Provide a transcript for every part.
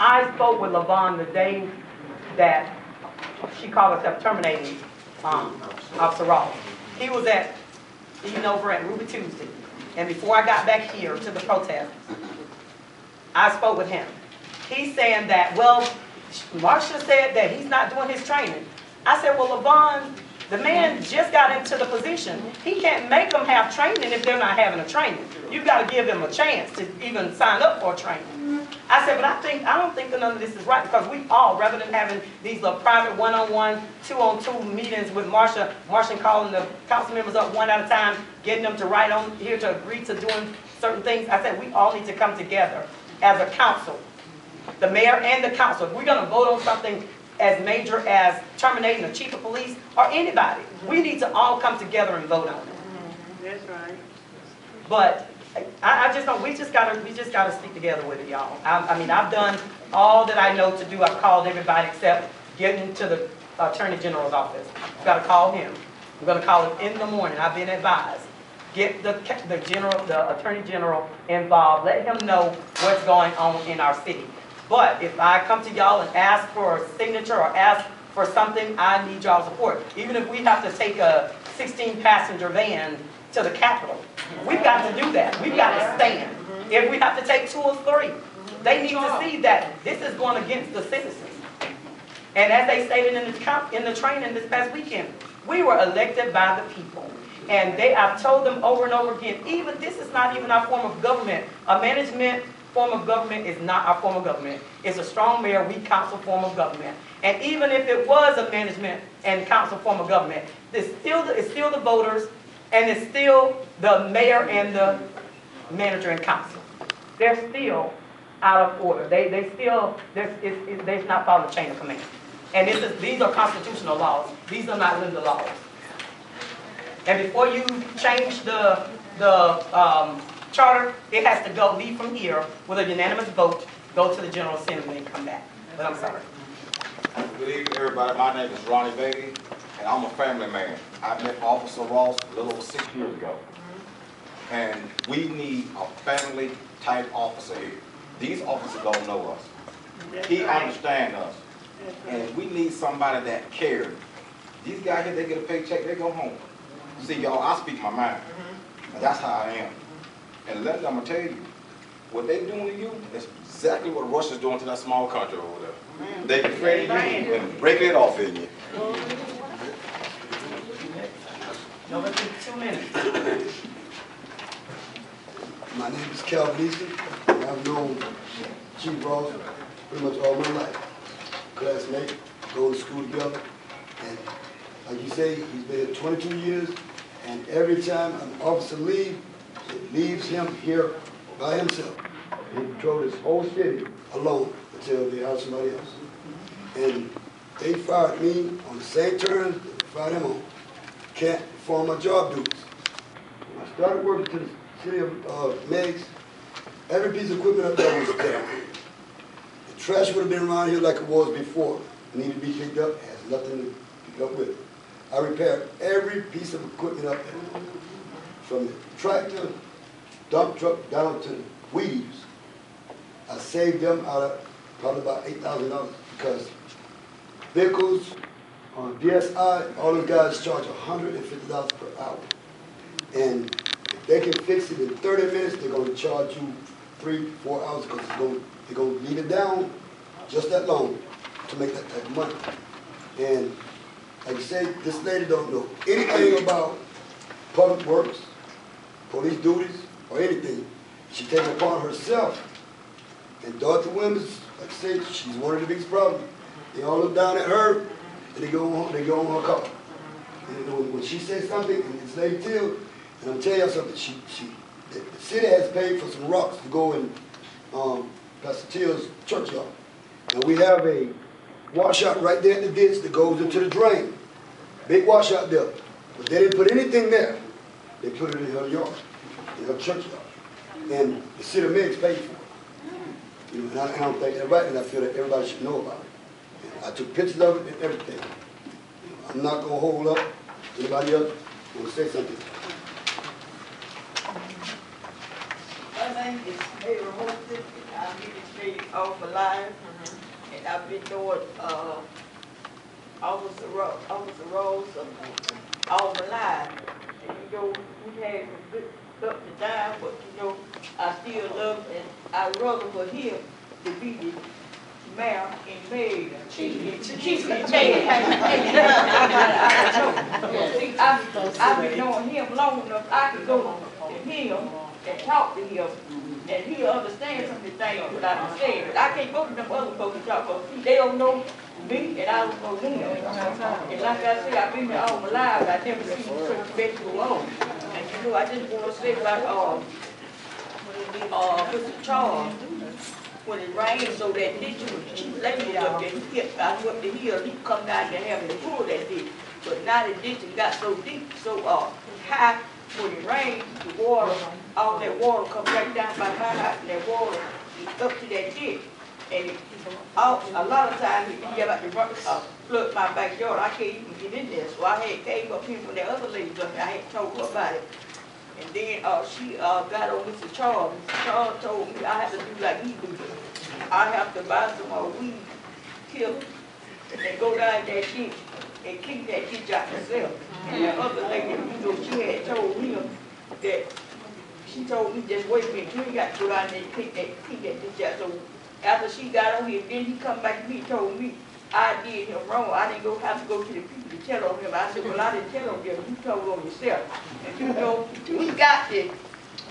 I spoke with LaVon the day that she called herself terminating Officer Ross. He was even over at Ruby Tuesday. And before I got back here to the protest, I spoke with him. He's saying that, well, Marsha said that he's not doing his training. I said, well, LaVon, the man just got into the position. He can't make them have training if they're not having a training. You've got to give them a chance to even sign up for a training. I said, but I don't think that none of this is right, because we all, rather than having these little private one-on-one, two-on-two meetings with Marsha calling the council members up one at a time, getting them to write on here to agree to doing certain things. I said, we all need to come together as a council, the mayor and the council. If we're going to vote on something as major as terminating the chief of police or anybody, we need to all come together and vote on it. That's right. But I just don't. We just gotta stick together with it, y'all. I mean, I've done all that I know to do. I've called everybody except getting to the Attorney General's office. I've got to call him. I'm going to call him in the morning. I've been advised. Get the Attorney General involved. Let him know what's going on in our city. But if I come to y'all and ask for a signature or ask for something, I need y'all's support. Even if we have to take a 16-passenger van to the Capitol, we've got to do that. We've got to stand. If we have to take 2 or 3, they need to see that this is going against the citizens. And as they stated in the training this past weekend, we were elected by the people. And I've told them over and over again, even this is not even our form of government. A management form of government is not our form of government. It's a strong mayor, weak council form of government. And even if it was a management and council form of government, it's still the voters, and it's still the mayor and the manager and council. They're still out of order. They not following the chain of command. And these are constitutional laws. These are not Linda laws. And before you change the charter, it has to leave from here with a unanimous vote, go to the General Assembly and come back. But I'm sorry. Good evening, everybody. My name is Ronnie Beatty, and I'm a family man. I met Officer Ross a little over 6 years ago. And we need a family-type officer here. These officers don't know us. He understands us. And we need somebody that cares. These guys here, they get a paycheck, they go home. See, y'all, I speak my mind. And that's how I am. And let I'm going to tell you, what they doing to you is exactly what Russia's doing to that small country over there. They defend you and break it off in you. No, let's do 2 minutes. My name is Calvin Easton, and I've known G.B.R. pretty much all my life. Classmate, go to school together, and like you say, he's been here 22 years, and every time an officer leaves, it leaves him here by himself. He patrolled this whole city alone until they hired somebody else. And they fired me on the same terms that they fired him on. Can't perform my job duties. When I started working to the city of Meigs, every piece of equipment up there was there. The trash would have been around here like it was before. It needed to be picked up, it has nothing to pick up with it. I repaired every piece of equipment up there. From the tractor, dump truck, down to the weeds. I saved them out of probably about $8,000 because vehicles on DSI, all those guys charge $150 per hour. And if they can fix it in 30 minutes, they're going to charge you 3-4 hours because they're going to leave it down just that long to make that type of money. And like you say, this lady don't know anything about public works, police duties, or anything. She takes it upon herself. And Dorothy Williams, like I said, she's one of the biggest problems. They all look down at her, and they go on her car. And when she says something, and this lady too, and I'm telling you something, the city has paid for some rocks to go in Pastor Till's churchyard. And we have a washout right there in the ditch that goes into the drain. Big washout there. But they didn't put anything there. They put it in her yard, in her churchyard. And the city of Meigs paid for it. You know, and I don't think that's right, and I feel that everybody should know about it. And I took pictures of it and everything. I'm not going to hold up. Anybody else want to say something? name is Mary Holton. I'm administrative officer live, and I've been doing, Officer roles all my life. And you know, we had some good up and down, but you know, I still love and I'd rather for him to be the mayor in Meigs. Chief in Meigs. I've been knowing him long enough, I can go to him and talk to him, and he'll understand some of the things that I'm saying. But I can't go to them other folks and talk, because they don't know me and I don't know them. And like I said, I've been here all my life, I never seen such vegetable on. And you know, I just want to say about Mr. Charles, when it rained so that ditch was cheap lady up there, I went up the hill, he come down there having to pull that ditch. But now the ditch got so deep, so high, when it rained, the water, all that water come right down by my house, and that water is up to that ditch. And a lot of times, if you get out to flood my backyard, I can't even get in there. So I had came up here when that other lady was up there, I had told her about it. And then she got on Mr. Charles. Mr. Charles told me I have to do like he do. I have to buy some weed, kill, and go down that ditch and kick that ditch out myself. And the other lady, you know, she had told him that, she told me just wait a minute, you ain't got to go down there and kick that ditch out. So after she got on here, then he come back to me and told me I did him wrong. I didn't have to go to the people to tell on him. I said, well, I didn't tell on him. You told on yourself. And you know, we got to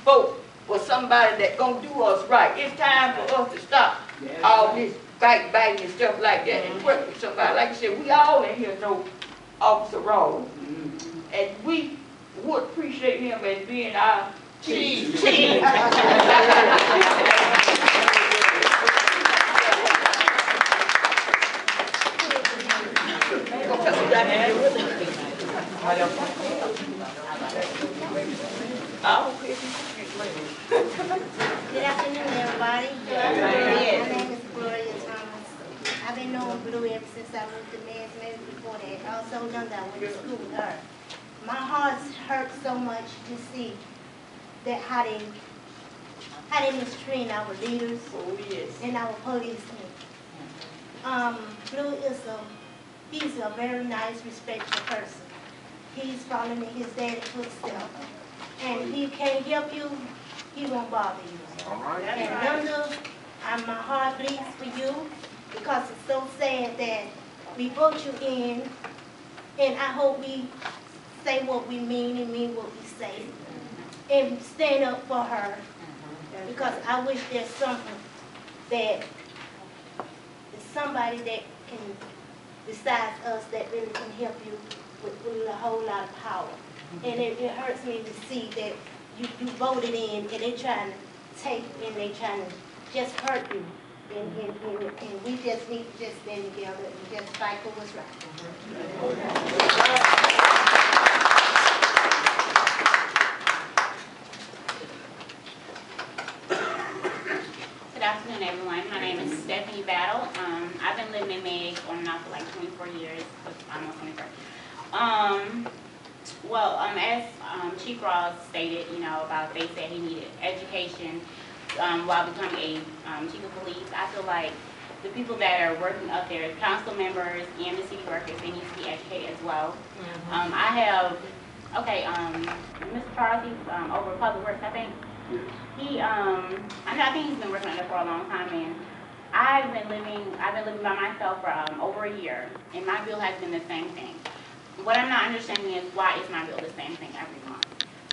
vote for somebody that's going to do us right. It's time for us to stop all this biting and stuff like that and work with somebody. Like I said, we all in here know Officer Rawls. And we would appreciate him as being our chief. Good afternoon, everybody. My name is Gloria Thomas. I've been knowing Blue ever since I moved to Meigs, maybe before that. I also done that went to school with her. My heart hurts so much to see that how they mistreat our leaders and our policemen. Blue he's a very nice, respectful person. He's following in his dad's footsteps. And he can't help you, he won't bother you. And Linda, my heart bleeds for you because it's so sad that we vote you in, and I hope we say what we mean and mean what we say. And stand up for her, because I wish there's something that, somebody that can, besides us, that really can help you with a whole lot of power. And it hurts me to see that you voted in and they're trying to take and they're trying to just hurt you. And we just need to just stand together and just fight for what's right. Good afternoon, everyone. My name is Stephanie Battle. I've been living in Meigs on and off for like 24 years, almost 23. As Chief Ross stated, you know, about they said he needed education while becoming a chief of police. I feel like the people that are working up there, council members and the city workers, they need to be educated as well. I have, Mr. Charles, he's over Public Works, I think. I think he's been working on it for a long time, and I've been living by myself for over a year, and my bill has been the same thing. What I'm not understanding is why is my bill the same thing every month?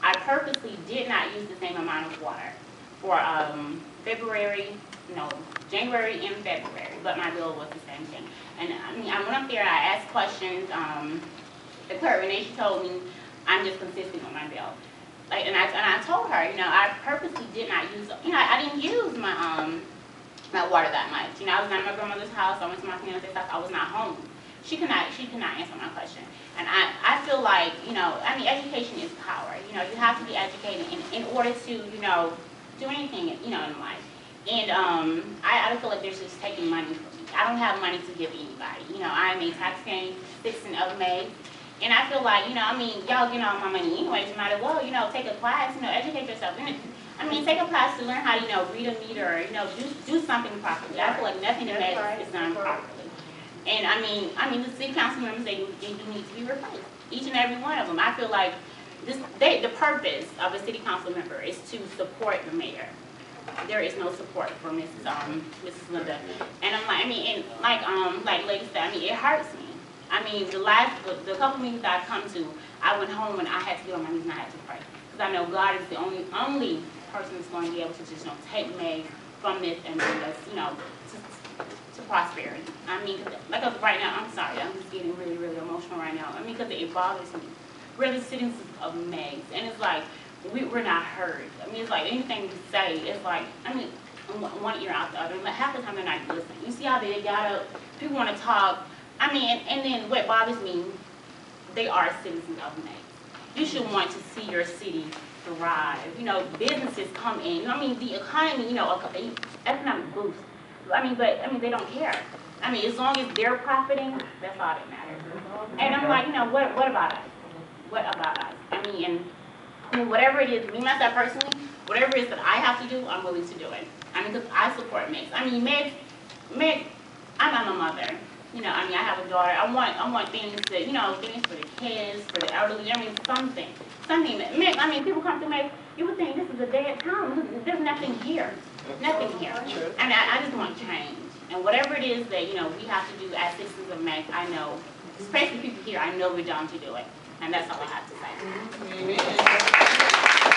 I purposely did not use the same amount of water for January and February, but my bill was the same thing. And I mean, I went up there, I asked questions. The clerk, Renee, she told me I'm just consistent with my bill. And I told her, you know, I purposely did not use, you know, I didn't use my my water that much. You know, I was not at my grandmother's house. I went to my fiance's house. I was not home. She could not answer my question. And I feel like, you know, I mean, education is power. You know, you have to be educated in order to, you know, do anything, you know, in life. And I feel like they're just taking money from me. I don't have money to give anybody. You know, I'm a taxpaying citizen of Meigs. And I feel like, you know, I mean, y'all getting all my money anyways. You might as well, you know, take a class, you know, educate yourself. And I mean, take a class to learn how to, read a meter, or, do something properly. I feel like nothing in Meigs is done properly. And I mean, the city council members, they do need to be replaced. Each and every one of them. I feel like the purpose of a city council member is to support the mayor. There is no support for Mrs. Linda. And I'm like, like lady said, it hurts me. The couple meetings that I come to, I went home and I had to get on my knees and I had to pray. Because I know God is the only person that's going to be able to just, take Meigs from this and bring us, to prosperity. Like right now, I'm sorry, I'm just getting really, really emotional right now. Because it bothers me. We're the citizens of Meigs, and it's like, we're not heard. It's like anything we say, it's like, one ear out the other. Like, half the time they're not listening. You see how they got up, people want to talk. And then what bothers me, they are citizens of Meigs. You should want to see your city thrive. Businesses come in. The economy, economic boost. But they don't care. As long as they're profiting, that's all that matters. And I'm like, what about us? What about us? Whatever it is, me myself personally, whatever it is that I have to do, I'm willing to do it. Because I support Meigs. Meigs, I'm a mother. I have a daughter. I want things to, things for the kids, for the elderly. Something. That, people come to Meigs, you would think this is a dead town. There's nothing here. Nothing here. I just want change. And whatever it is that, we have to do as citizens of Meigs, I know, especially people here, I know we're down to do it. And that's all I have to say. Amen.